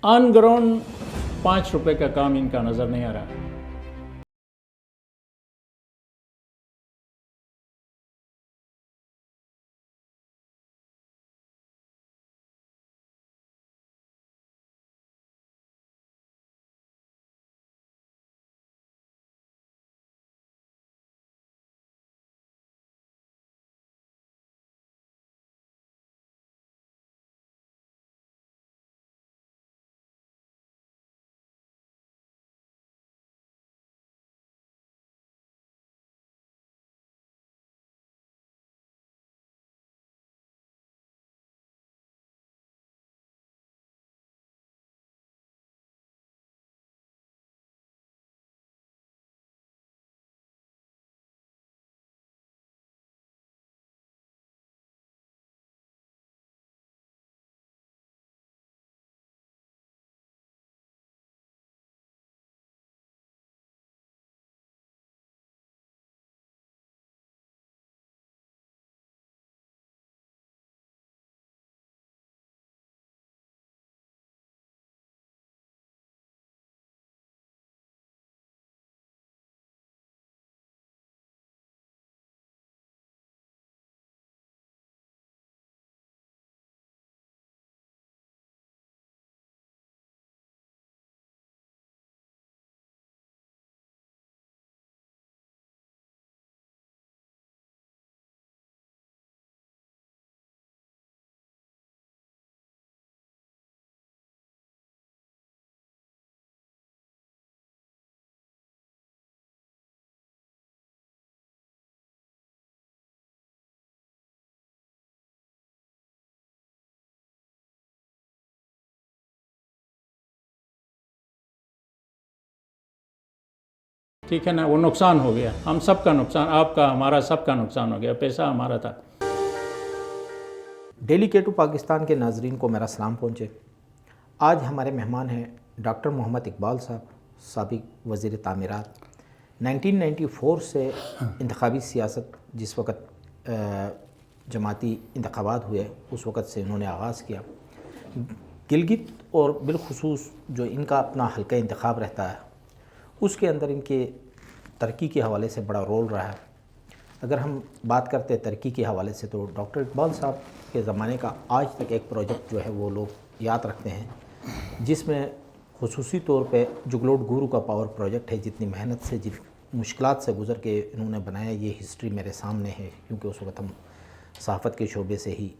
On ground 5 रुपए का काम इनका नज़र नहीं आ रहा। ठीक है ना, वो नुकसान हो गया, हम सब का नुकसान, आपका हमारा सब का नुकसान हो गया, पैसा हमारा था। डेली के टू पाकिस्तान के नाजरीन को मेरा सलाम पहुँचे। आज हमारे मेहमान हैं डॉक्टर मोहम्मद इकबाल साहब, साबिक वज़ीर तामीरात। 1994 से इंतखाबी सियासत, जिस वक़्त जमाती इंतखाबात हुए उस वक़्त से इन्होंने आगाज़ किया। गिलगित और बिलखुसूस जो इनका अपना हल्का इंतखाब रहता है उसके अंदर इनके तरक्की के हवाले से बड़ा रोल रहा है। अगर हम बात करते हैं तरक्की के हवाले से तो डॉक्टर इकबाल साहब के ज़माने का आज तक एक प्रोजेक्ट जो है वो लोग याद रखते हैं, जिसमें खुसूसी तौर पे जुगलोट गुरु का पावर प्रोजेक्ट है। जितनी मेहनत से, जिन मुश्किलात से गुज़र के इन्होंने बनाया, ये हिस्ट्री मेरे सामने है, क्योंकि उस वक़्त हम सहाफ़त के शोबे से ही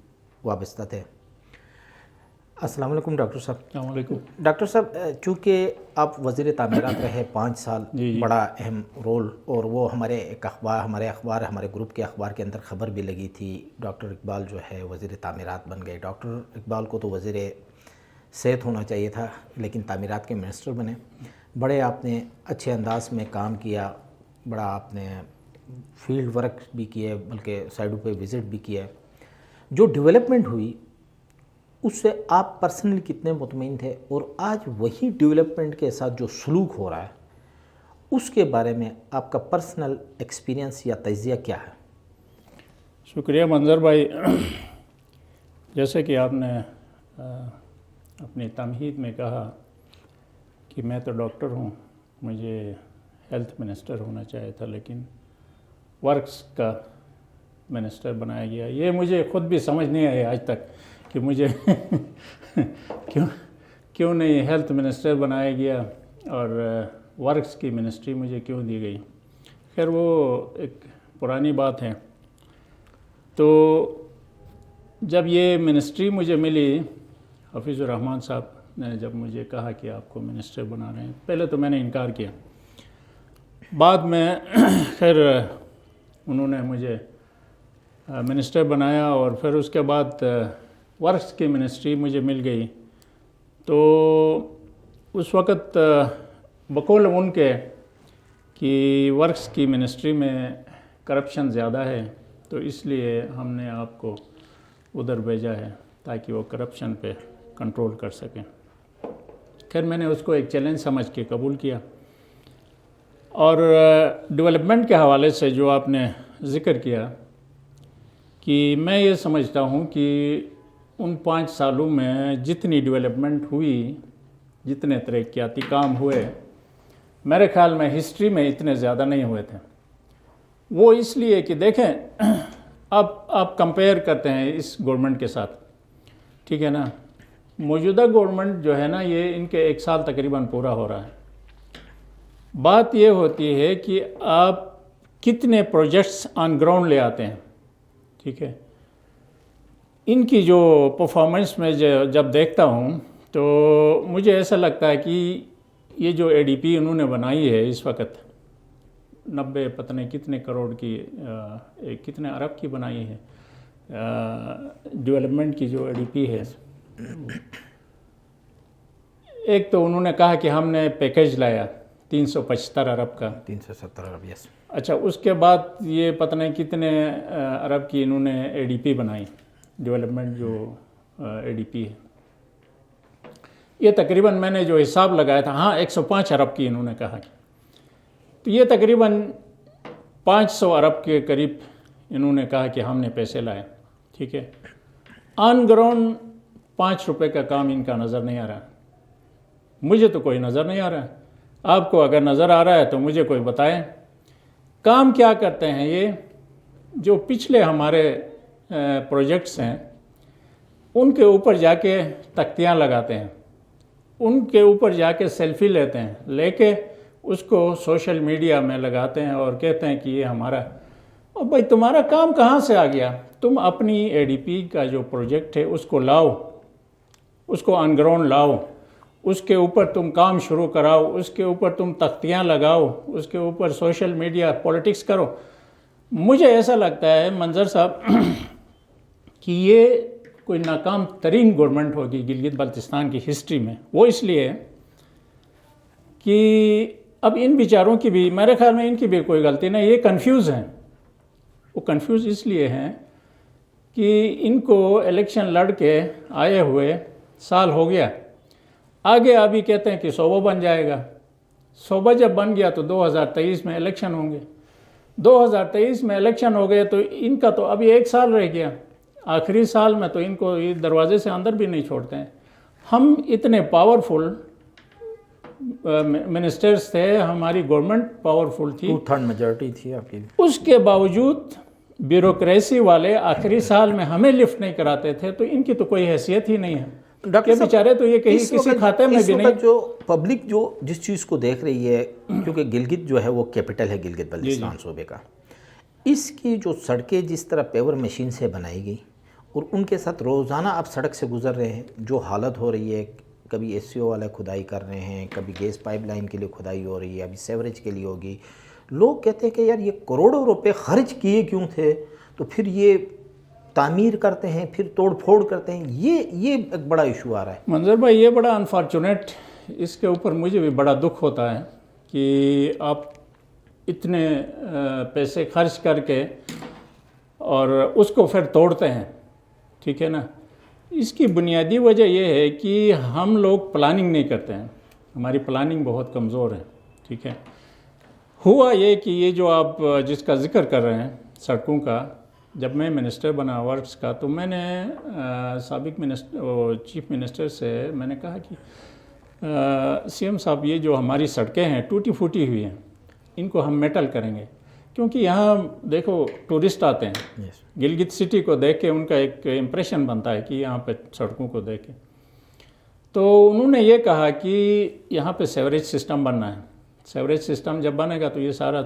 वाबस्ता थे। अस्सलाम वालेकुम डॉक्टर साहब। अस्सलाम वालेकुम। डॉक्टर साहब, चूँकि आप वज़ीर तामीरात रहे 5 साल, बड़ा अहम रोल, और वो हमारे हमारे ग्रुप के अखबार के अंदर ख़बर भी लगी थी, डॉक्टर इकबाल जो है वज़ीर तामीरात बन गए। डॉक्टर इकबाल को तो वज़ीर सेहत होना चाहिए था, लेकिन तामीरात के मिनिस्टर बने। बड़े आपने अच्छे अंदाज में काम किया, बड़ा आपने फील्ड वर्क भी किए, बल्कि साइडों पे विज़िट भी किया। जो डेवलपमेंट हुई उससे आप पर्सनली कितने मुतमईन थे, और आज वही डेवलपमेंट के साथ जो सलूक हो रहा है उसके बारे में आपका पर्सनल एक्सपीरियंस या तजिया क्या है? शुक्रिया मंजर भाई। जैसे कि आपने अपनी तमहीद में कहा कि मैं तो डॉक्टर हूँ, मुझे हेल्थ मिनिस्टर होना चाहिए था, लेकिन वर्क्स का मिनिस्टर बनाया गया। ये मुझे ख़ुद भी समझ नहीं आया आज तक कि मुझे क्यों नहीं हेल्थ मिनिस्टर बनाया गया और वर्क्स की मिनिस्ट्री मुझे क्यों दी गई। खैर वो एक पुरानी बात है। तो जब ये मिनिस्ट्री मुझे मिली, हफीज़ुर रहमान साहब ने जब मुझे कहा कि आपको मिनिस्टर बना रहे हैं, पहले तो मैंने इनकार किया। बाद में खैर उन्होंने मुझे मिनिस्टर बनाया, और फिर उसके बाद वर्क्स की मिनिस्ट्री मुझे मिल गई। तो उस वक़्त बकौल उनके कि वर्क्स की मिनिस्ट्री में करप्शन ज़्यादा है, तो इसलिए हमने आपको उधर भेजा है ताकि वो करप्शन पे कंट्रोल कर सकें। खैर मैंने उसको एक चैलेंज समझ के कबूल किया। और डेवलपमेंट के हवाले से जो आपने ज़िक्र किया, कि मैं ये समझता हूँ कि उन 5 सालों में जितनी डेवलपमेंट हुई जितने तरक्याती काम हुए मेरे ख्याल में हिस्ट्री में इतने ज़्यादा नहीं हुए थे। वो इसलिए कि देखें, अब आप कंपेयर करते हैं इस गवर्नमेंट के साथ, ठीक है ना। मौजूदा गवर्नमेंट जो है ना, ये इनके 1 साल तकरीबन पूरा हो रहा है। बात ये होती है कि आप कितने प्रोजेक्ट्स ऑन ग्राउंड ले आते हैं, ठीक है। इनकी जो परफॉर्मेंस में जब देखता हूँ तो मुझे ऐसा लगता है कि ये जो एडीपी उन्होंने बनाई है इस वक्त 90 पता नहीं कितने करोड़ की कितने अरब की बनाई है डेवलपमेंट की जो एडीपी है। एक तो उन्होंने कहा कि हमने पैकेज लाया 375 अरब का, 370 अरब, यस। अच्छा, उसके बाद ये पता नहीं कितने अरब की इन्होंने एडीपी बनाई, डेवलपमेंट जो एडीपी है। ये तकरीबन मैंने जो हिसाब लगाया था, हाँ 105 अरब की इन्होंने कहा। तो ये तकरीबन 500 अरब के करीब इन्होंने कहा कि हमने पैसे लाए, ठीक है। ऑन ग्राउंड 5 रुपए का काम इनका नज़र नहीं आ रहा। मुझे तो कोई नज़र नहीं आ रहा है। आपको अगर नज़र आ रहा है तो मुझे कोई बताएं। काम क्या करते हैं ये? जो पिछले हमारे प्रोजेक्ट्स हैं उनके ऊपर जाके तख्तियाँ लगाते हैं, उनके ऊपर जाके सेल्फी लेते हैं, लेके उसको सोशल मीडिया में लगाते हैं और कहते हैं कि ये हमारा। और भाई तुम्हारा काम कहाँ से आ गया? तुम अपनी एडीपी का जो प्रोजेक्ट है उसको लाओ, उसको ऑन ग्राउंड लाओ, उसके ऊपर तुम काम शुरू कराओ, उसके ऊपर तुम तख्तियाँ लगाओ, उसके ऊपर सोशल मीडिया पॉलिटिक्स करो। मुझे ऐसा लगता है मंजर साहब कि ये कोई नाकाम तरीन गवर्नमेंट होगी गिलगित बल्तिस्तान की हिस्ट्री में। वो इसलिए कि अब इन बेचारों की भी, मेरे ख्याल में इनकी भी कोई गलती नहीं, ये कंफ्यूज हैं। वो कंफ्यूज इसलिए हैं कि इनको इलेक्शन लड़ के आए हुए साल हो गया, आगे अभी कहते हैं कि सूबा बन जाएगा। सूबा जब बन गया तो 2023 में इलेक्शन होंगे। 2023 में इलेक्शन हो गए तो इनका तो अभी 1 साल रह गया। आखिरी साल में तो इनको ये दरवाजे से अंदर भी नहीं छोड़ते हैं। हम इतने पावरफुल मिनिस्टर्स थे, हमारी गवर्नमेंट पावरफुल थी, 2/3 मेजॉरिटी थी आपकी, उसके बावजूद ब्यूरोक्रेसी वाले आखिरी साल में हमें लिफ्ट नहीं कराते थे। तो इनकी तो कोई हैसियत ही नहीं है। डॉक्टर बेचारे तो ये कहीं किसी खाते में भी नहीं। जो पब्लिक जो जिस चीज़ को देख रही है, क्योंकि गिलगित जो है वो कैपिटल है गिलगित बल्तिस्तान सूबे का, इसकी जो सड़कें जिस तरह पेवर मशीन से बनाई गई और उनके साथ रोज़ाना आप सड़क से गुजर रहे हैं, जो हालत हो रही है, कभी एससीओ वाले खुदाई कर रहे हैं, कभी गैस पाइपलाइन के लिए खुदाई हो रही है, अभी सेवरेज के लिए होगी। लोग कहते हैं कि यार ये करोड़ों रुपए खर्च किए क्यों थे, तो फिर ये तामीर करते हैं, फिर तोड़ फोड़ करते हैं। ये एक बड़ा इशू आ रहा है मंजर भाई, ये बड़ा अनफॉर्चुनेट, इसके ऊपर मुझे भी बड़ा दुख होता है कि आप इतने पैसे खर्च करके और उसको फिर तोड़ते हैं, ठीक है ना। इसकी बुनियादी वजह यह है कि हम लोग प्लानिंग नहीं करते हैं, हमारी प्लानिंग बहुत कमज़ोर है, ठीक है। हुआ ये कि ये जो आप जिसका जिक्र कर रहे हैं सड़कों का, जब मैं मिनिस्टर बना वर्क्स का, तो मैंने साबिक चीफ मिनिस्टर से मैंने कहा कि सीएम साहब, ये जो हमारी सड़कें हैं टूटी फूटी हुई हैं, इनको हम मेटल करेंगे, क्योंकि यहाँ देखो टूरिस्ट आते हैं। गिलगित सिटी को देख के उनका एक इम्प्रेशन बनता है कि यहाँ पे सड़कों को देख के। तो उन्होंने ये कहा कि यहाँ पे सेवरेज सिस्टम बनना है, सेवरेज सिस्टम जब बनेगा तो ये सारा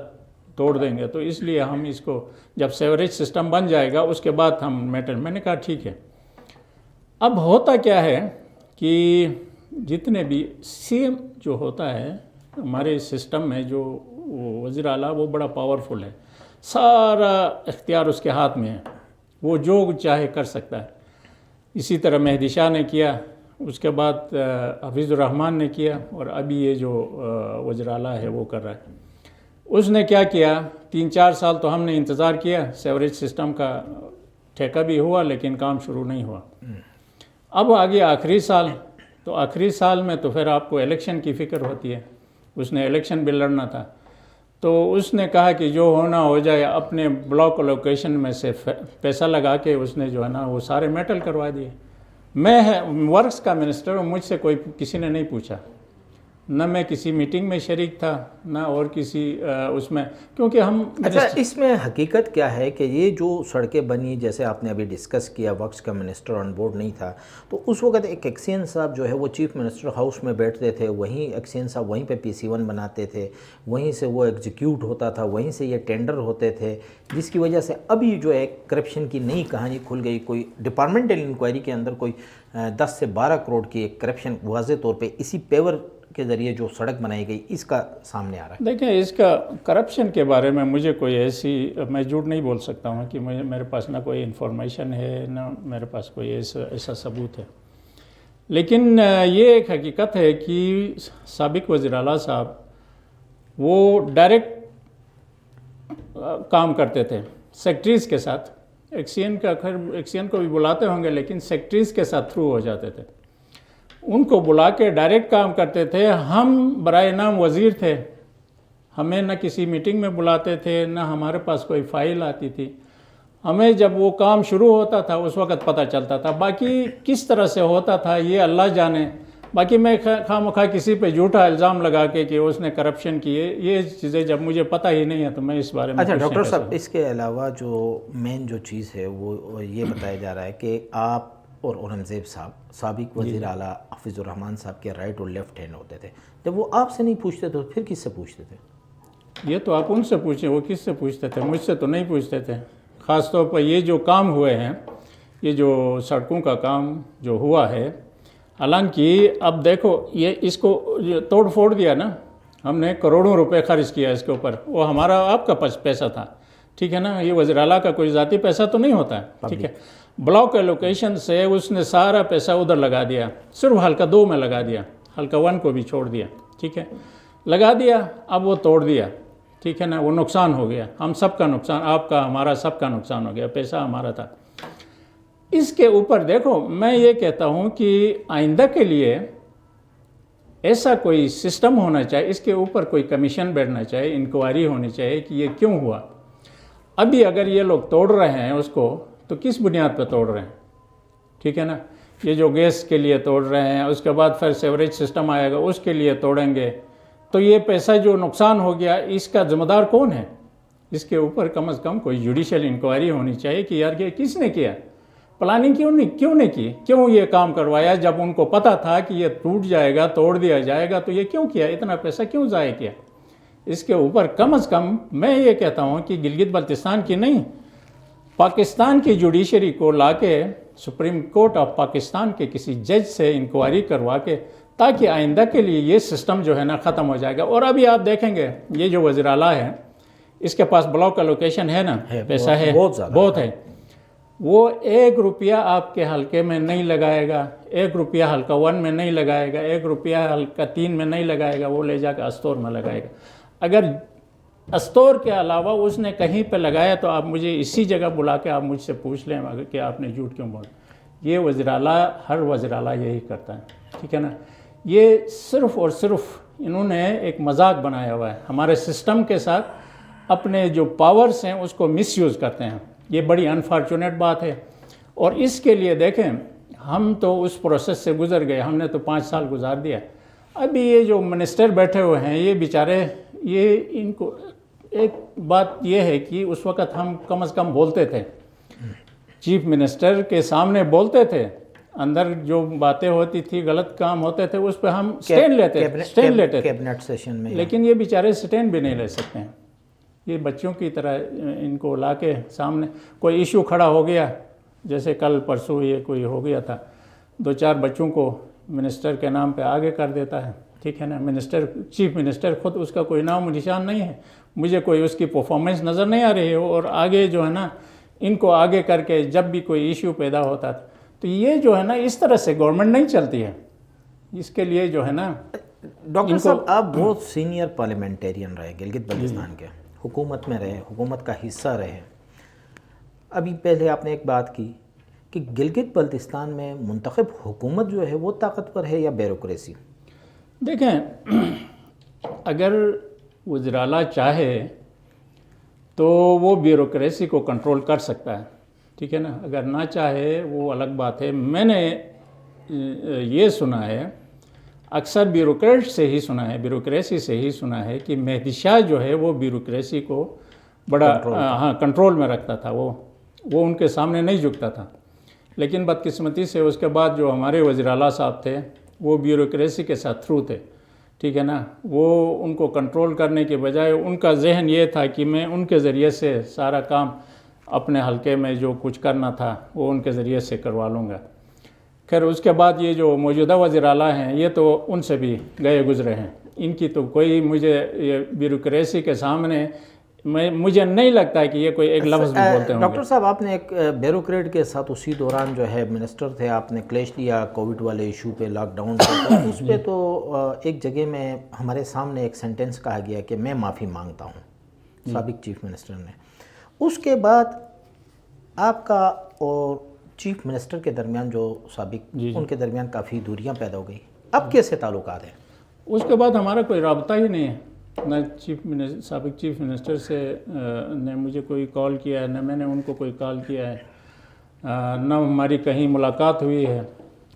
तोड़ देंगे, तो इसलिए हम इसको, जब सेवरेज सिस्टम बन जाएगा उसके बाद हम मेटल। मैंने कहा ठीक है। अब होता क्या है कि जितने भी सीएम जो होता है हमारे सिस्टम में, जो वज़ीर आला, वो बड़ा पावरफुल है, सारा इख्तियार उसके हाथ में है, वो जो चाहे कर सकता है। इसी तरह मेहदी शाह ने किया, उसके बाद हफीज़ुर रहमान ने किया, और अभी ये जो वज़ीर आला है वो कर रहा है। उसने क्या किया, 3-4 साल तो हमने इंतज़ार किया, सेवरेज सिस्टम का ठेका भी हुआ लेकिन काम शुरू नहीं हुआ। अब आ गया आखिरी साल, तो आखिरी साल में तो फिर आपको इलेक्शन की फ़िक्र होती है, उसने इलेक्शन भी लड़ना था। तो उसने कहा कि जो होना हो जाए, अपने ब्लॉक लोकेशन में से पैसा लगा के उसने जो है ना वो सारे मेटल करवा दिए। मैं वर्क्स का मिनिस्टर हूँ, मुझसे कोई किसी ने नहीं पूछा, न मैं किसी मीटिंग में शरीक था, ना और किसी उसमें, क्योंकि हम अच्छा, इसमें हकीकत क्या है कि ये जो सड़कें बनी, जैसे आपने अभी डिस्कस किया, वक्स का मिनिस्टर ऑन बोर्ड नहीं था, तो उस वक्त एक एक्सियन साहब जो है वो चीफ मिनिस्टर हाउस में बैठते थे, वहीं एक्सियन साहब वहीं पे PC1 बनाते थे, वहीं से वो एग्जीक्यूट होता था, वहीं से ये टेंडर होते थे, जिसकी वजह से अभी जो है करप्शन की नई कहानी खुल गई। कोई डिपार्टमेंटल इंक्वायरी के अंदर कोई 10 से 12 करोड़ की एक करप्शन वाज़े तौर पे इसी पेवर के ज़रिए जो सड़क बनाई गई, इसका सामने आ रहा है। देखें, इसका करप्शन के बारे में मुझे कोई ऐसी, मैं झूठ नहीं बोल सकता हूँ कि मेरे पास ना कोई इन्फॉर्मेशन है, ना मेरे पास कोई ऐसा सबूत है। लेकिन ये एक हकीकत है कि साबिक वज़ीर आला साहब वो डायरेक्ट काम करते थे सेक्रेटरीज़ के साथ। एक्सियन को भी बुलाते होंगे, लेकिन सेक्रेटरीज़ के साथ थ्रू हो जाते थे, उनको बुला के डायरेक्ट काम करते थे। हम बराए नाम वज़ीर थे, हमें न किसी मीटिंग में बुलाते थे, न हमारे पास कोई फ़ाइल आती थी। हमें जब वो काम शुरू होता था उस वक़्त पता चलता था, बाकी किस तरह से होता था ये अल्लाह जाने। बाकी मैं खामखा किसी पे झूठा इल्ज़ाम लगा के कि उसने करप्शन किए, ये चीज़ें जब मुझे पता ही नहीं है तो मैं इस बारे में। अच्छा डॉक्टर साहब, इसके अलावा जो मेन जो चीज़ है वो ये बताया जा रहा है कि आप और औरंगज़ेब साहब साबिक वज़ीर आला हफीज़ुर रहमान साहब के राइट और लेफ्ट हैंड होते थे। जब वो आपसे नहीं पूछते तो फिर किससे पूछते थे? ये तो आप उनसे पूछें, वो किससे पूछते थे, मुझसे तो नहीं पूछते थे। ख़ास तौर पर ये जो काम हुए हैं, ये जो सड़कों का काम जो हुआ है, हालांकि अब देखो ये इसको तोड़ फोड़ दिया ना, हमने करोड़ों रुपए खर्च किया इसके ऊपर, वो हमारा आपका पैसा था, ठीक है ना, ये वज़ीर आला का कोई ज़ाती पैसा तो नहीं होता है, ठीक है। ब्लॉक एलोकेशन से उसने सारा पैसा उधर लगा दिया, सिर्फ हल्का 2 में लगा दिया, हल्का 1 को भी छोड़ दिया, ठीक है, लगा दिया। अब वो तोड़ दिया, ठीक है ना, वो नुकसान हो गया, हम सबका नुकसान, आपका हमारा सबका नुकसान हो गया, पैसा हमारा था। इसके ऊपर देखो, मैं ये कहता हूँ कि आइंदा के लिए ऐसा कोई सिस्टम होना चाहिए, इसके ऊपर कोई कमीशन बैठना चाहिए, इंक्वायरी होनी चाहिए कि ये क्यों हुआ। अभी अगर ये लोग तोड़ रहे हैं उसको, तो किस बुनियाद पर तोड़ रहे हैं, ठीक है ना। ये जो गैस के लिए तोड़ रहे हैं, उसके बाद फिर सेवरेज सिस्टम आएगा उसके लिए तोड़ेंगे, तो ये पैसा जो नुकसान हो गया इसका जिम्मेदार कौन है? इसके ऊपर कम से कम कोई जुडिशल इंक्वायरी होनी चाहिए कि यार ये किसने किया, प्लानिंग क्यों नहीं की, क्यों ये काम करवाया जब उनको पता था कि ये टूट जाएगा, तोड़ दिया जाएगा, तो ये क्यों किया, इतना पैसा क्यों ज़ाया किया। इसके ऊपर कम से कम मैं ये कहता हूँ कि गिलगित बल्तिस्तान की नहीं, पाकिस्तान की जुडिशरी को लाके सुप्रीम कोर्ट ऑफ पाकिस्तान के किसी जज से इंक्वायरी करवा के, ताकि आइंदा के लिए ये सिस्टम जो है ना ख़त्म हो जाएगा। और अभी आप देखेंगे ये जो वज़ीर आला है, इसके पास ब्लॉक एलोकेशन है ना, पैसा है, बहुत है, वो 1 रुपया आपके हल्के में नहीं लगाएगा, 1 रुपया हल्का 1 में नहीं लगाएगा, 1 रुपया हल्का 3 में नहीं लगाएगा, वो ले जाकर अस्तौर में लगाएगा। अगर अस्तौर के अलावा उसने कहीं पे लगाया तो आप मुझे इसी जगह बुला के आप मुझसे पूछ लें अगर कि आपने झूठ क्यों बोला। ये वज़ीर आला, हर वज़ीर आला यही करता है, ठीक है ना। ये सिर्फ़ और सिर्फ इन्होंने एक मजाक बनाया हुआ है, हमारे सिस्टम के साथ अपने जो पावर्स हैं उसको मिसयूज़ करते हैं। ये बड़ी अनफॉर्चुनेट बात है, और इसके लिए देखें हम तो उस प्रोसेस से गुज़र गए, हमने तो 5 साल गुजार दिया। अभी ये जो मिनिस्टर बैठे हुए हैं ये बेचारे, ये इनको एक बात ये है कि उस वक़्त हम कम से कम बोलते थे, चीफ मिनिस्टर के सामने बोलते थे, अंदर जो बातें होती थी, गलत काम होते थे, उस पर हम स्टैंड लेते थे कैबिनेट सेशन में। लेकिन ये बेचारे स्टैंड भी नहीं ले सकते हैं। ये बच्चों की तरह इनको ला के सामने कोई इशू खड़ा हो गया, जैसे कल परसों ये कोई हो गया था, 2-4 बच्चों को मिनिस्टर के नाम पे आगे कर देता है, ठीक है ना। मिनिस्टर, चीफ मिनिस्टर खुद उसका कोई नाम निशान नहीं है, मुझे कोई उसकी परफॉर्मेंस नज़र नहीं आ रही है, और आगे जो है ना इनको आगे करके जब भी कोई इशू पैदा होता था, तो ये जो है ना इस तरह से गवर्नमेंट नहीं चलती है। इसके लिए जो है ना, डॉक्टर साहब आप बहुत सीनियर पार्लियामेंटेरियन रहे, गिलगित बल्तिस्तान के, हुकूमत में रहे, हुकूमत का हिस्सा रहे। अभी पहले आपने एक बात की कि गिलगित बल्तिस्तान में मुंतखब हुकूमत जो है वो ताकतवर है या ब्यूरोक्रेसी? देखें, अगर वज़ीर आला चाहे तो वो ब्यूरोक्रेसी को कंट्रोल कर सकता है, ठीक है ना। अगर ना चाहे वो अलग बात है। मैंने ये सुना है, अक्सर ब्यूरोक्रेट से ही सुना है, ब्यूरोक्रेसी से ही सुना है कि मेहदी शाह जो है वो ब्यूरोक्रेसी को बड़ा कंट्रोल में रखता था, वो उनके सामने नहीं झुकता था। लेकिन बदकिस्मती से उसके बाद जो हमारे वज़ीर आला साहब थे वो ब्यूरोक्रेसी के साथ थ्रू थे, ठीक है ना। वो उनको कंट्रोल करने के बजाय उनका जहन ये था कि मैं उनके ज़रिए से सारा काम अपने हलके में जो कुछ करना था वो उनके ज़रिए से करवा लूँगा। खैर उसके बाद ये जो मौजूदा वज़ीर आला हैं ये तो उनसे भी गए गुज़रे हैं, इनकी तो कोई मुझे ये ब्यूरोक्रेसी के सामने मुझे नहीं लगता है कि ये कोई एक लफ्ज़ भी बोलते होंगे। डॉक्टर साहब, आपने एक ब्यूरोक्रेट के साथ उसी दौरान जो है मिनिस्टर थे, आपने क्लेश लिया कोविड वाले इशू पे, लॉकडाउन पे, तो उस पर तो एक जगह में हमारे सामने एक सेंटेंस कहा गया कि मैं माफ़ी मांगता हूँ साबिक चीफ मिनिस्टर ने। उसके बाद आपका और चीफ मिनिस्टर के दरमियान जो साबिक, उनके दरमियान काफ़ी दूरियां पैदा हो गई। अब कैसे ताल्लुकात हैं? उसके बाद हमारा कोई रब्ता ही नहीं है, न साबिक चीफ मिनिस्टर से ने मुझे कोई कॉल किया है, न मैंने उनको कोई कॉल किया है, न हमारी कहीं मुलाकात हुई है।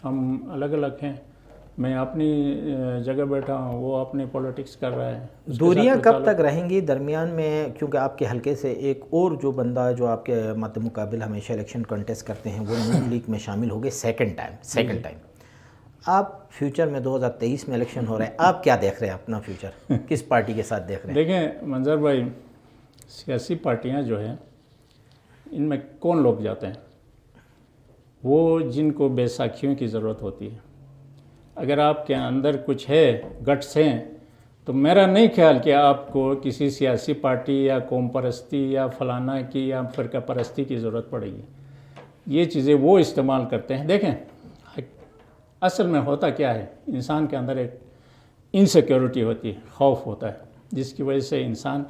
हम अलग अलग हैं, मैं अपनी जगह बैठा हूँ, वो अपनी पॉलिटिक्स कर रहा है। दूरियां कब तक रहेंगी दरमियान में? क्योंकि आपके हलके से एक और जो बंदा जो आपके मद्दे मुकाबिल हमेशा इलेक्शन कंटेस्ट करते हैं वो नून लीग में शामिल हो गए सेकंड टाइम। आप फ्यूचर में 2023 में इलेक्शन हो रहे हैं, आप क्या देख रहे हैं अपना फ्यूचर, किस पार्टी के साथ देख रहे हैं? देखें मंजर भाई, सियासी पार्टियाँ जो हैं इनमें कौन लोग जाते हैं? वो जिनको बैसाखियों की ज़रूरत होती है। अगर आपके अंदर कुछ है, गट्स हैं, तो मेरा नहीं ख्याल कि आपको किसी सियासी पार्टी या कौम परस्ती या फलाना की या फ़िरका परस्ती की ज़रूरत पड़ेगी। ये चीज़ें वो इस्तेमाल करते हैं। देखें असल में होता क्या है, इंसान के अंदर एक इनसिक्योरिटी होती है, खौफ होता है, जिसकी वजह से इंसान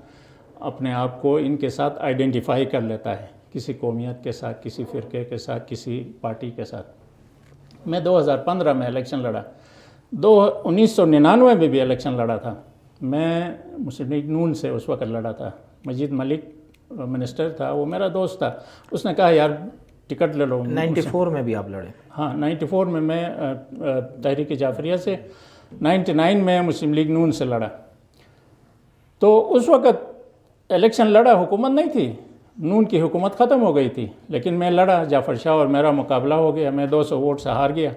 अपने आप को इनके साथ आइडेंटिफाई कर लेता है, किसी कौमियत के साथ, किसी फ़िरके के साथ, किसी पार्टी के साथ। मैं 2015 में इलेक्शन लड़ा, 1999 में भी इलेक्शन लड़ा था। मैं मुस्लिम लीग नून से उस वक्त लड़ा था। मजीद मलिक मिनिस्टर था, वो मेरा दोस्त था। उसने कहा यार टिकट ले लो। 94 में भी आप लड़े? हाँ, 94 में मैं तहरीक जाफरिया से, 99 में मुस्लिम लीग नून से लड़ा। तो उस वक्त इलेक्शन लड़ा, हुकूमत नहीं थी, नून की हुकूमत ख़त्म हो गई थी, लेकिन मैं लड़ा, जाफ़र शाह और मेरा मुकाबला हो गया, मैं 200 वोट से हार गया।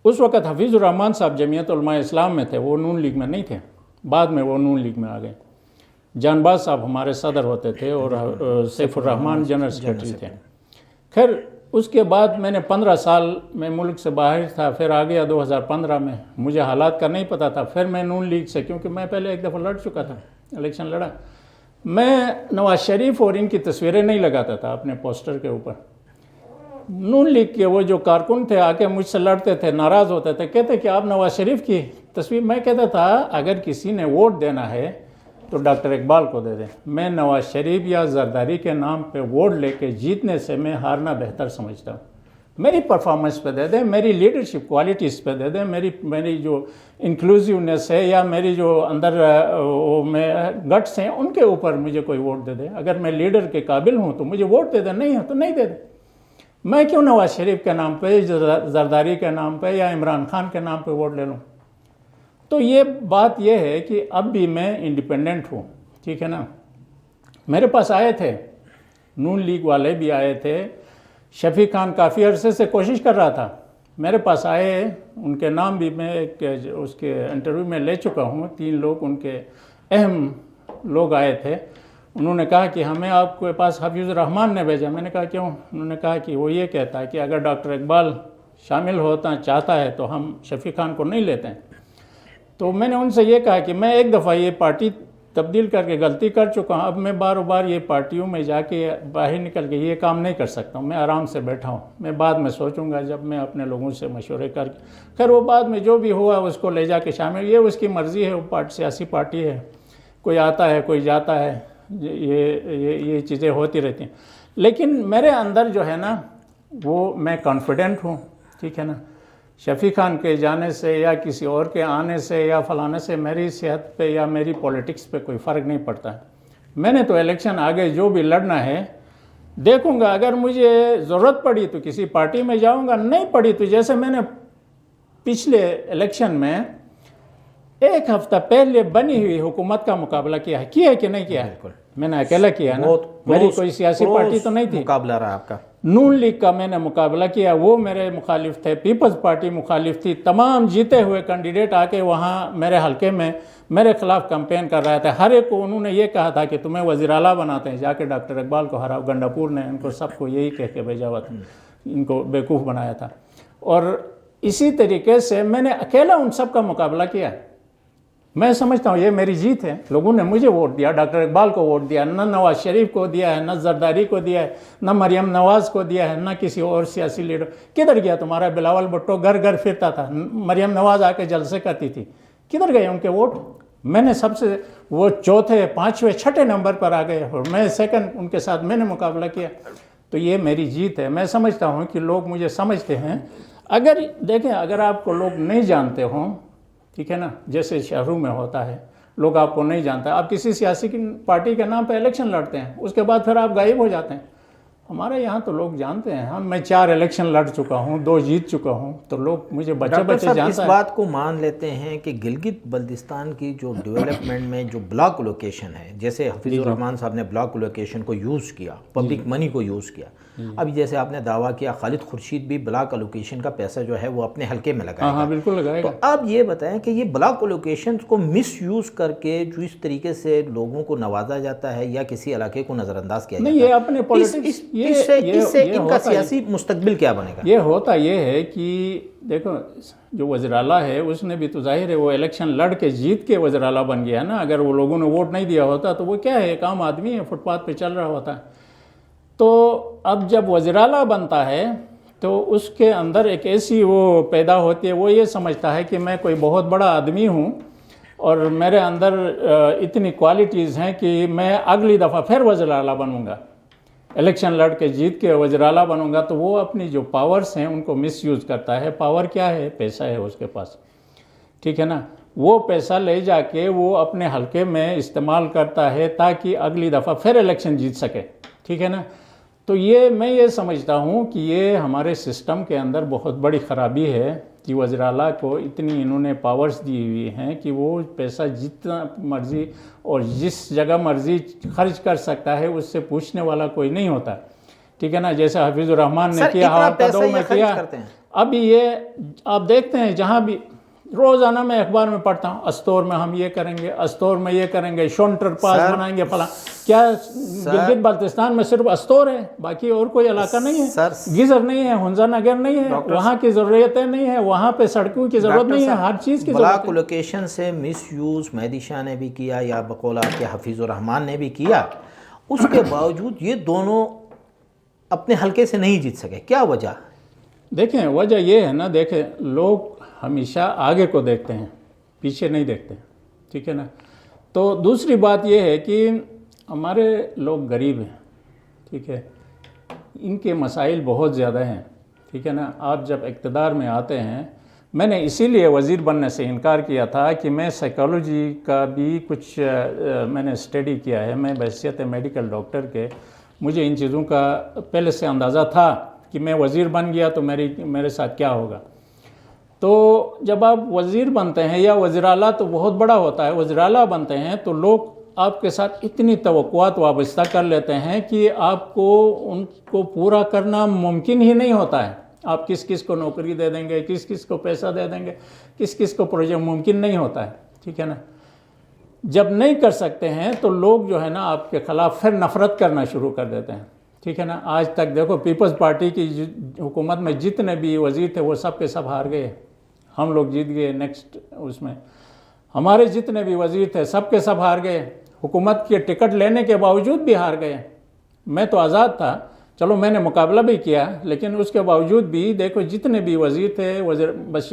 उस वक्त हफीज़ुर रहमान साहब जमीयत उलमा इस्लाम में थे, वो नून लीग में नहीं थे, बाद में वो नून लीग में आ गए। जानबाज साहब हमारे सदर होते थे और सैफुर रहमान जनरल सेक्रेटरी थे। खैर उसके बाद मैंने 15 साल में मुल्क से बाहर था, फिर आ गया 2015 में, मुझे हालात का नहीं पता था। फिर मैं नून लीग से, क्योंकि मैं पहले एक दफ़ा लड़ चुका था, इलेक्शन लड़ा, मैं नवाज शरीफ और इनकी तस्वीरें नहीं लगाता था अपने पोस्टर के ऊपर। नून लीग के वो जो कारकुन थे आके मुझसे लड़ते थे, नाराज़ होते थे, कहते कि आप नवाज शरीफ की तस्वीर। मैं कहता था अगर किसी ने वोट देना है तो डॉक्टर इकबाल को दे दें, मैं नवाज शरीफ या जरदारी के नाम पे वोट लेके जीतने से मैं हारना बेहतर समझता हूँ। मेरी परफॉर्मेंस पे दे दें, मेरी लीडरशिप क्वालिटीज़ पे दे दें, मेरी जो इंक्लूसिवनेस है या मेरी जो अंदर में गट्स हैं उनके ऊपर मुझे कोई वोट दे दे। अगर मैं लीडर के काबिल हूँ तो मुझे वोट दे दें, नहीं है तो नहीं दे दें। मैं क्यों नवाज शरीफ के नाम पे, जरदारी के नाम पे या इमरान खान के नाम पे वोट ले लूँ? तो ये बात ये है कि अब भी मैं इंडिपेंडेंट हूँ, ठीक है ना। मेरे पास आए थे, नून लीग वाले भी आए थे, शफी खान काफ़ी अरसे से कोशिश कर रहा था, मेरे पास आए, उनके नाम भी मैं उसके इंटरव्यू में ले चुका हूँ। 3 लोग उनके अहम लोग आए थे। उन्होंने कहा कि हमें आपके पास हफीज़ुर रहमान ने भेजा। मैंने कहा क्यों? उन्होंने कहा कि वो ये कहता है कि अगर डॉक्टर इकबाल शामिल होता चाहता है तो हम शफी खान को नहीं लेते हैं। तो मैंने उनसे ये कहा कि मैं एक दफ़ा ये पार्टी तब्दील करके गलती कर चुका हूँ, अब मैं बार बार ये पार्टियों में जाके बाहर निकल के ये काम नहीं कर सकता हूँ। मैं आराम से बैठा हूँ, मैं बाद में सोचूंगा जब मैं अपने लोगों से मशवरे कर। खैर वो बाद में जो भी हुआ उसको ले जाके शामिल, ये उसकी मर्ज़ी है, वो सियासी पार्टी है, कोई आता है कोई जाता है, ये चीज़ें होती रहती हैं। लेकिन मेरे अंदर जो है ना वो मैं कॉन्फिडेंट हूँ, ठीक है ना। शफी खान के जाने से या किसी और के आने से या फलाने से मेरी सेहत पे या मेरी पॉलिटिक्स पे कोई फ़र्क नहीं पड़ता है। मैंने तो इलेक्शन आगे जो भी लड़ना है देखूंगा, अगर मुझे ज़रूरत पड़ी तो किसी पार्टी में जाऊंगा, नहीं पड़ी तो जैसे मैंने पिछले इलेक्शन में एक हफ्ता पहले बनी हुई हुकूमत का मुकाबला किया है कि नहीं किया है? मैंने अकेला किया ना, मेरी कोई सियासी पार्टी तो नहीं थी। मुकाबला रहा आपका नून लीग का मैंने मुकाबला किया, वो मेरे मुखालिफ थे, पीपल्स पार्टी मुखालिफ थी, तमाम जीते हुए कैंडिडेट आके वहाँ मेरे हलके में मेरे खिलाफ कैंपेन कर रहे थे। हर एक को उन्होंने ये कहा था कि तुम्हें वज़ीर आला बनाते हैं, जाके डॉक्टर इकबाल को हराओ। गंडापुर ने इनको सबको यही कह के भेजा हुआ था, इनको बेवकूफ़ बनाया था। और इसी तरीके से मैंने अकेला उन सब का मुकाबला किया। मैं समझता हूँ ये मेरी जीत है। लोगों ने मुझे वोट दिया, डॉक्टर इकबाल को वोट दिया, न नवाज शरीफ को दिया है, न जरदारी को दिया है, न मरियम नवाज़ को दिया है, न किसी और सियासी लीडर। किधर गया तुम्हारा बिलावल भुट्टो? घर घर फिरता था, मरियम नवाज़ आके जलसे करती थी, किधर गए उनके वोट? मैंने सबसे, वो चौथे, पाँचवें, छठे नंबर पर आ गए और मैं सेकंड उनके साथ मैंने मुकाबला किया। तो ये मेरी जीत है। मैं समझता हूँ कि लोग मुझे समझते हैं। अगर देखें, अगर आपको लोग नहीं जानते हों, ठीक है ना, जैसे शहरों में होता है, लोग आपको नहीं जानते, आप किसी सियासी की पार्टी के नाम पे इलेक्शन लड़ते हैं, उसके बाद फिर आप गायब हो जाते हैं। हमारे यहाँ तो लोग जानते हैं। मैं 4 इलेक्शन लड़ चुका हूँ, 2 जीत चुका हूँ, तो लोग मुझे बच्चे जानते हैं। इस बात को मान लेते हैं कि गिलगित बल्तिस्तान की जो डेवलपमेंट में जो ब्लॉक लोकेशन है, जैसे हफीजुर रहमान साहब ने ब्लॉक लोकेशन को यूज़ किया, पब्लिक मनी को यूज़ किया, अभी जैसे आपने दावा किया खालिद खुर्शीद भी ब्लॉक लोकेशन का पैसा जो है वो अपने हल्के में लगाएगा। हाँ, बिल्कुल लगाएगा। तो आप ये बताएं कि ये ब्लॉक लोकेशन को मिस यूज़ करके जो इस तरीके से लोगों को नवाजा जाता है या किसी इलाके को नज़रअंदाज किया जाता है, ये अपने पॉलिटिक्स, इससे इनका सियासी मुस्तकबिल क्या बनेगा? ये होता ये है कि देखो, जो वज़ीर आला है उसने भी तो जाहिर है वो इलेक्शन लड़ के जीत के वज़ीर आला बन गया ना। अगर वो लोगों ने वोट नहीं दिया होता तो वो क्या है, एक आम आदमी है, फुटपाथ पे चल रहा होता है। तो अब जब वज़ीर आला बनता है तो उसके अंदर एक ऐसी वो पैदा होती है, वो ये समझता है कि मैं कोई बहुत बड़ा आदमी हूँ और मेरे अंदर इतनी क्वालिटीज़ हैं कि मैं अगली दफ़ा फिर वज़ीर आला बनूँगा, इलेक्शन लड़ के जीत के वज़ीर आला बनूँगा। तो वो अपनी जो पावर्स हैं उनको मिसयूज़ करता है। पावर क्या है? पैसा है उसके पास, ठीक है ना। वो पैसा ले जाके वो अपने हलके में इस्तेमाल करता है ताकि अगली दफ़ा फिर इलेक्शन जीत सके, ठीक है ना। तो ये मैं ये समझता हूँ कि ये हमारे सिस्टम के अंदर बहुत बड़ी ख़राबी है कि वज़ीर आला को इतनी इन्होंने पावर्स दी हुई हैं कि वो पैसा जितना मर्ज़ी और जिस जगह मर्ज़ी खर्च कर सकता है, उससे पूछने वाला कोई नहीं होता, ठीक है ना। जैसे हफीजुर रहमान ने किया, हवादों में किया। अभी ये आप देखते हैं, जहाँ भी रोज़ाना मैं अखबार में पढ़ता हूँ, अस्तौर में हम ये करेंगे, अस्तौर में ये करेंगे, शोल्टर पास बनाएंगे, फला। क्या गिलगित बाल्तिस्तान में सिर्फ अस्तौर है? बाकी और कोई इलाका नहीं है? गिजर नहीं है, हुंजा नगर नहीं है, वहाँ की ज़रूरतें नहीं है, वहाँ पे सड़कों की ज़रूरत नहीं है, हर चीज़ की ज़रूरत। ब्लॉक लोकेशन से मिस यूज़ मेहदी शाह ने भी किया या बकौल के हफीजुर रहमान ने भी किया, उसके बावजूद ये दोनों अपने हल्के से नहीं जीत सके। क्या वजह? देखें, वजह ये है ना, देखें, लोग हमेशा आगे को देखते हैं, पीछे नहीं देखते, ठीक है ना। तो दूसरी बात ये है कि हमारे लोग गरीब हैं, ठीक है, इनके मसाइल बहुत ज़्यादा हैं, ठीक है ना। आप जब इक़्तिदार में आते हैं, मैंने इसीलिए वज़ीर बनने से इनकार किया था कि मैं साइकोलॉजी का भी कुछ मैंने स्टडी किया है। मैं बहैसियत मेडिकल डॉक्टर के, मुझे इन चीज़ों का पहले से अंदाज़ा था कि मैं वज़ीर बन गया तो मेरे साथ क्या होगा। तो जब आप वज़ीर बनते हैं या वज़ीर आला तो बहुत बड़ा होता है, वज़ीर आला बनते हैं तो लोग आपके साथ इतनी तवक्कुआत वाबस्ता कर लेते हैं कि आपको उनको पूरा करना मुमकिन ही नहीं होता है। आप किस किस को नौकरी दे देंगे, किस किस को पैसा दे देंगे, किस किस को प्रोजेक्ट, मुमकिन नहीं होता है, ठीक है ना। जब नहीं कर सकते हैं तो लोग जो है ना आपके ख़िलाफ़ फिर नफ़रत करना शुरू कर देते हैं, ठीक है ना। आज तक देखो, पीपल्स पार्टी की हुकूमत में जितने भी वज़ीर थे वो सब के सब हार गए, हम लोग जीत गए। नेक्स्ट उसमें हमारे जितने भी वज़ीर थे सब के सब हार गए, हुकूमत के टिकट लेने के बावजूद भी हार गए। मैं तो आज़ाद था, चलो मैंने मुकाबला भी किया, लेकिन उसके बावजूद भी देखो जितने भी वज़ीर थे,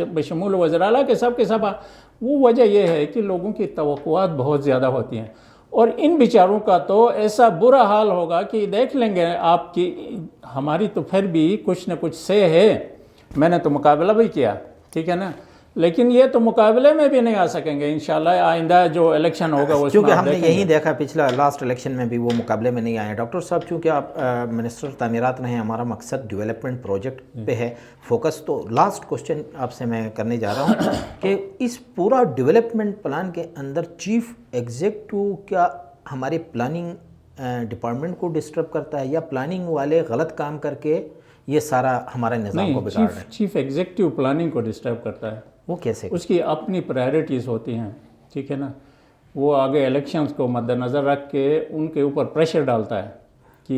बशमूल वज़ीर आला के सब वो वजह यह है कि लोगों की तवक्कुआत बहुत ज़्यादा होती हैं और इन बेचारों का तो ऐसा बुरा हाल होगा कि देख लेंगे आपकी, हमारी तो फिर भी कुछ न कुछ से है। मैंने तो मुकाबला भी किया, ठीक है ना, लेकिन ये तो मुकाबले में भी नहीं आ सकेंगे इंशाल्लाह। आइंदा जो इलेक्शन होगा उसमें क्योंकि आप हमने देखेंगे। यही देखा पिछला लास्ट इलेक्शन में भी वो मुकाबले में नहीं आए। डॉक्टर साहब, चूँकि आप मिनिस्टर तामीरात रहे हैं, हमारा मकसद डेवलपमेंट प्रोजेक्ट पे है फोकस, तो लास्ट क्वेश्चन आपसे मैं करने जा रहा हूँ कि इस पूरा डेवलपमेंट प्लान के अंदर चीफ एग्जीक्यूटिव क्या हमारे प्लानिंग डिपार्टमेंट को डिस्टर्ब करता है, या प्लानिंग वाले गलत काम करके ये सारा हमारा निज़ाम को बिगाड़ रहे हैं? चीफ एग्जीक्यूटिव प्लानिंग को डिस्टर्ब करता है। वो कैसे? उसकी अपनी प्रायोरिटीज़ होती हैं, ठीक है ना। वो आगे इलेक्शंस को मद्देनज़र रख के उनके ऊपर प्रेशर डालता है कि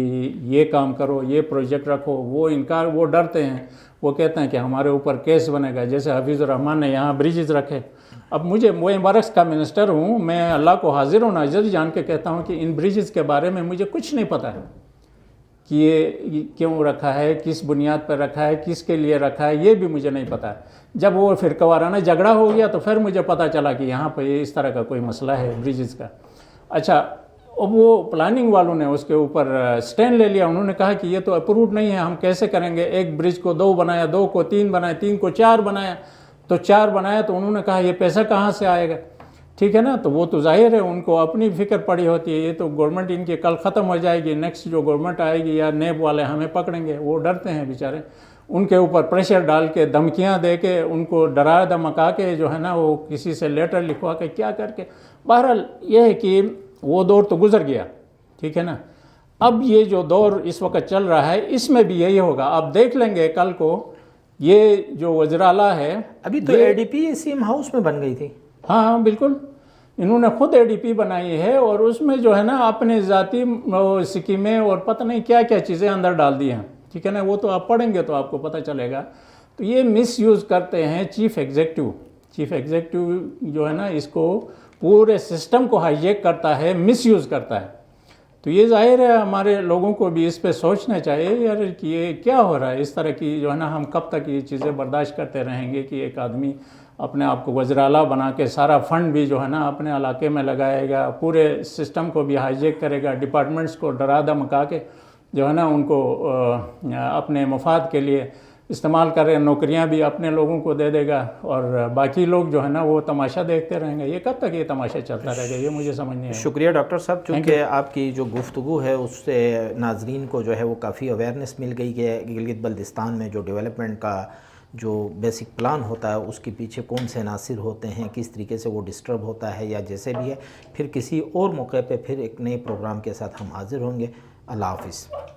ये काम करो, ये प्रोजेक्ट रखो। वो डरते हैं, वो कहते हैं कि हमारे ऊपर केस बनेगा। जैसे हफीज़ुर रहमान ने यहाँ ब्रिजेस रखे। अब मुझे वर्क्स का मिनिस्टर हूँ, मैं अल्लाह को हाजिर और नाज़िर जान के कहता हूँ कि इन ब्रिजेस के बारे में मुझे कुछ नहीं पता है कि ये क्यों रखा है, किस बुनियाद पर रखा है, किसके लिए रखा है, ये भी मुझे नहीं पता है। जब वो फिरकावाराना झगड़ा हो गया तो फिर मुझे पता चला कि यहाँ पर इस तरह का कोई मसला है ब्रिजेस का। अच्छा, अब वो प्लानिंग वालों ने उसके ऊपर स्टैंड ले लिया। उन्होंने कहा कि ये तो अप्रूव नहीं है, हम कैसे करेंगे। एक ब्रिज को 2 बनाया, 2 को 3 बनाया, 3 को 4 बनाया, तो 4 बनाया तो उन्होंने कहा ये पैसा कहाँ से आएगा, ठीक है ना। तो वो तो जाहिर है उनको अपनी फिक्र पड़ी होती है, ये तो गवर्नमेंट इनकी कल ख़त्म हो जाएगी, नेक्स्ट जो गवर्नमेंट आएगी या नेब वाले हमें पकड़ेंगे। वो डरते हैं बेचारे, उनके ऊपर प्रेशर डाल के, धमकियां दे के, उनको डरा धमका के जो है ना, वो किसी से लेटर लिखवा के क्या करके। बहरहाल ये है कि वो दौर तो गुजर गया, ठीक है ना। अब ये जो दौर इस वक्त चल रहा है इसमें भी यही होगा। आप देख लेंगे कल को ये जो वज़ीर-ए-आला है, अभी तो एडीपी सीएम हाउस में बन गई थी। हाँ बिल्कुल, इन्होंने खुद एडीपी बनाई है और उसमें जो है ना अपने ज़ाती स्कीमें और पता नहीं क्या क्या चीज़ें अंदर डाल दी हैं, ठीक है ना। वो तो आप पढ़ेंगे तो आपको पता चलेगा। तो ये मिसयूज़ करते हैं चीफ एग्जीक्यूटिव जो है ना, इसको पूरे सिस्टम को हाईजैक करता है, मिसयूज़ करता है। तो ये जाहिर है हमारे लोगों को भी इस पे सोचना चाहिए यार कि ये क्या हो रहा है। इस तरह की जो है ना, हम कब तक ये चीज़ें बर्दाश्त करते रहेंगे कि एक आदमी अपने आप को वज़ीर-ए-आला बना के सारा फंड भी जो है ना अपने इलाके में लगाएगा, पूरे सिस्टम को भी हाईजैक करेगा, डिपार्टमेंट्स को डरा धमका के जो है ना उनको अपने मफाद के लिए इस्तेमाल करें, नौकरियां भी अपने लोगों को दे देगा और बाकी लोग जो है ना वो तमाशा देखते रहेंगे। ये कब तक ये तमाशा चलता रहेगा, ये मुझे समझ नहीं आया। शुक्रिया डॉक्टर साहब, चूँकि आपकी जो गुफ्तगू है उससे नाजरीन को जो है वो काफ़ी अवेयरनेस मिल गई कि गिलगित बल्तिस्तान में जो डेवलपमेंट का जो बेसिक प्लान होता है उसके पीछे कौन से नासिर होते हैं, किस तरीके से वो डिस्टर्ब होता है या जैसे भी है। फिर किसी और मौके पे फिर एक नए प्रोग्राम के साथ हम हाजिर होंगे। अल्लाह हाफ़िज़।